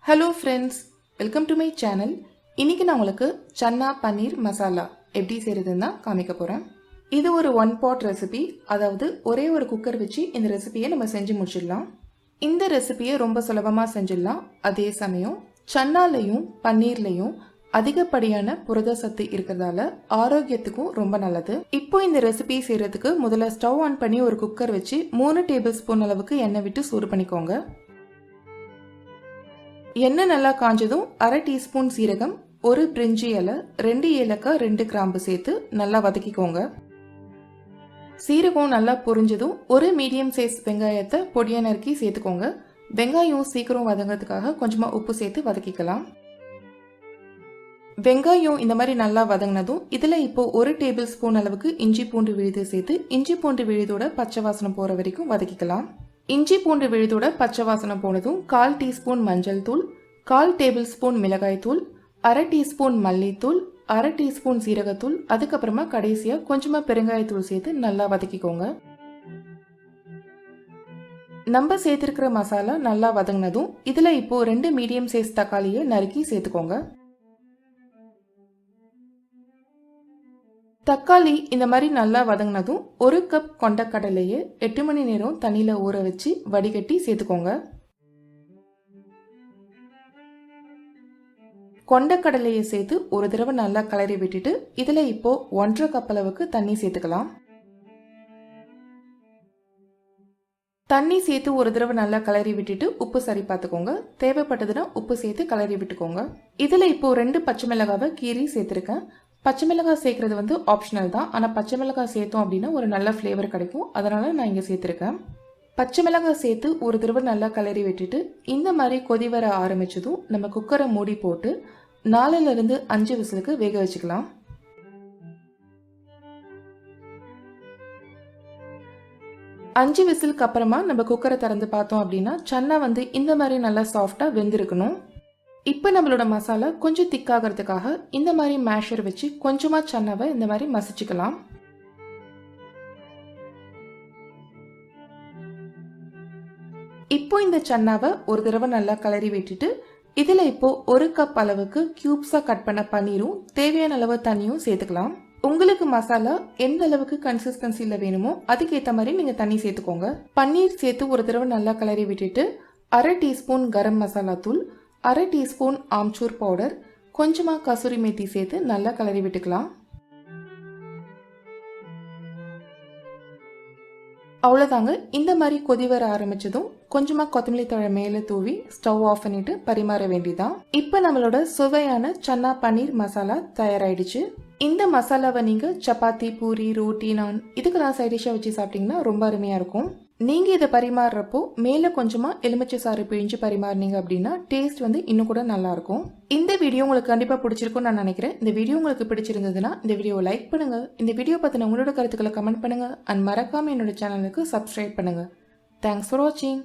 Hello friends, welcome to my channel. இன்றைக்கி நான் உங்களுக்கு சன்னா பன்னீர் மசாலா எப்படி செய்கிறதுன்னு தான் காமிக்க போகிறேன். இது ஒரு 1 pot ரெசிபி, அதாவது ஒரே ஒரு குக்கர் வச்சு இந்த ரெசிபியை நம்ம செஞ்சு முடிச்சிடலாம். இந்த ரெசிபியை ரொம்ப சுலபமாக செஞ்சிடலாம். அதே சமயம் சன்னாலையும் பன்னீர்லையும் அதிகப்படியான புரத சத்து இருக்கிறதால ஆரோக்கியத்துக்கும் ரொம்ப நல்லது. இப்போ இந்த ரெசிபி செய்கிறதுக்கு முதல்ல ஸ்டவ் ஆன் பண்ணி ஒரு குக்கர் வச்சு 3 டேபிள் ஸ்பூன் அளவுக்கு எண்ணெய் விட்டு சூடு பண்ணிக்கோங்க. எண்ணெய் நல்லா காஞ்சதும் 1/2 டீஸ்பூன் சீரகம், 1 பிரிஞ்சி இலை, 2 ஏலக்காய், 2 கிராம்பு சேர்த்து நல்லா வதக்கிக்கோங்க. சீரகம் நல்லா பொரிஞ்சதும் 1 மீடியம் சைஸ் வெங்காயத்தை பொடியா நறுக்கி சேர்த்துக்கோங்க. வெங்காயம் சீக்கிரம் வதங்கிறதுக்காக கொஞ்சமாக உப்பு சேர்த்து வதக்கிக்கலாம். வெங்காயம் இந்த மாதிரி நல்லா வதங்கினதும் இதில் இப்போ 1 டேபிள் ஸ்பூன் அளவுக்கு இஞ்சி பூண்டு விழுது சேர்த்து இஞ்சி பூண்டு விழுதோட பச்சை வாசனை போகிற வரைக்கும் வதக்கிக்கலாம். இஞ்சி பூண்டு விழுதோட பச்சை வாசனை போனதும் 1/4 டீஸ்பூன் மஞ்சள் தூள், 1/4 டேபிள் ஸ்பூன் மிளகாய் தூள், 1/2 டீஸ்பூன் மல்லித்தூள், 1/2 டீஸ்பூன் சீரகத்தூள், அதுக்கப்புறமா கடைசியாக கொஞ்சமாக பெருங்காயத்தூள் சேர்த்து நல்லா வதக்கிக்கோங்க. நம்ம சேர்த்துருக்கிற மசாலா நல்லா வதங்கினதும் இதில் இப்போ 2 மீடியம் சைஸ் தக்காளியை நறுக்கி சேர்த்துக்கோங்க. தக்காளி இந்த மாதிரி நல்லா வதங்கினதும் 1 கப் கொண்டக்கடலையை 8 மணி நேரம் தண்ணியில் ஊற வச்சு வடிகட்டி சேர்த்துக்கோங்க. கொண்டக்கடலையை சேர்த்து ஒரு தடவை நல்லா கிளறி விட்டுட்டு இதில் இப்போ 1/2 கப் அளவுக்கு தண்ணி சேர்த்துக்கலாம். தண்ணி சேர்த்து ஒரு தடவை நல்லா கிளறி விட்டுட்டு உப்பு சரி பார்த்துக்கோங்க. தேவைப்பட்டதுன்னா உப்பு சேர்த்து கிளறி விட்டுக்கோங்க. இதில் இப்போ 2 பச்சை மிளகாவை கீரி சேர்த்துருக்கேன். பச்சை மிளகாய் சேர்க்கறது ஆப்ஷனல் தான், ஆனால் பச்சை மிளகாய் சேர்த்தோம் அப்படின்னா ஒரு நல்ல ஃப்ளேவர் கிடைக்கும். அதனால நான் இங்கே சேர்த்துருக்கேன். பச்சை மிளகாய் சேர்த்து ஒரு தடவை நல்லா கிளறி விட்டுட்டு இந்த மாதிரி கொதி வர ஆரம்பிச்சதும் நம்ம குக்கரை மூடி போட்டு 4லிருந்து 5 விசிலுக்கு வேக வச்சுக்கலாம். அஞ்சு விசிலுக்கு அப்புறமா நம்ம குக்கரை திறந்து பார்த்தோம் அப்படின்னா சன்னா இந்த மாதிரி நல்லா சாஃப்டாக வெந்திருக்கணும். இப்போ நம்மளோட மசாலா கொஞ்சம் திக்காகிறதுக்காக இந்த மாதிரி மேஷர் வச்சு கொஞ்சமாக சன்னாவை இந்த மாதிரி மசிச்சுக்கலாம். இப்போ இந்த சன்னாவை ஒரு தடவை நல்லா கிளறி விட்டுட்டு இதில் இப்போ 1 கப் அளவுக்கு கியூப்ஸாக கட் பண்ண பன்னீரும் தேவையான அளவு தண்ணியும் சேர்த்துக்கலாம். உங்களுக்கு மசாலா எந்த அளவுக்கு கன்சிஸ்டன்சியில் வேணுமோ அதுக்கேற்ற மாதிரி நீங்கள் தண்ணி சேர்த்துக்கோங்க. பன்னீர் சேர்த்து ஒரு தடவை நல்லா கிளறி விட்டுட்டு 1/2 டீஸ்பூன் கரம் மசாலா தூள், 1/2 டீஸ்பூன் ஆம்ச்சூர் பவுடர், கொஞ்சமாக கசூரி மேத்தி சேர்த்து நல்லா கிளறி விட்டுக்கலாம். அவ்வளோதாங்க. இந்த மாதிரி கொதி வர ஆரம்பிச்சதும் கொஞ்சமாக கொத்தமல்லி தழை மேலே தூவி ஸ்டவ் ஆஃப் பண்ணிட்டு பரிமாற வேண்டியதான். இப்போ நம்மளோட சுவையான சன்னா பன்னீர் மசாலா தயாராகிடுச்சு. இந்த மசாலாவை நீங்கள் சப்பாத்தி, பூரி, ரோட்டி, நான் இதுக்கெல்லாம் சைட் டிஷ்ஷாக வச்சு சாப்பிட்டீங்கன்னா ரொம்ப அருமையாக இருக்கும். நீங்கள் இதை பரிமாறுறப்போ மேலே கொஞ்சமாக எலுமிச்சை சாறு பிழிஞ்சு பரிமாறினீங்க அப்படின்னா டேஸ்ட் இன்னும் கூட நல்லாயிருக்கும். இந்த வீடியோ உங்களுக்கு கண்டிப்பாக பிடிச்சிருக்கும்னு நான் நினைக்கிறேன். இந்த வீடியோ உங்களுக்கு பிடிச்சிருந்ததுன்னா இந்த வீடியோவை லைக் பண்ணுங்கள். இந்த வீடியோ பற்றின உங்களோட கருத்துக்களை கமெண்ட் பண்ணுங்கள். அண்ட் மறக்காமல் என்னோட சேனலுக்கு சப்ஸ்கிரைப் பண்ணுங்கள். தேங்க்ஸ் ஃபார் வாட்சிங்.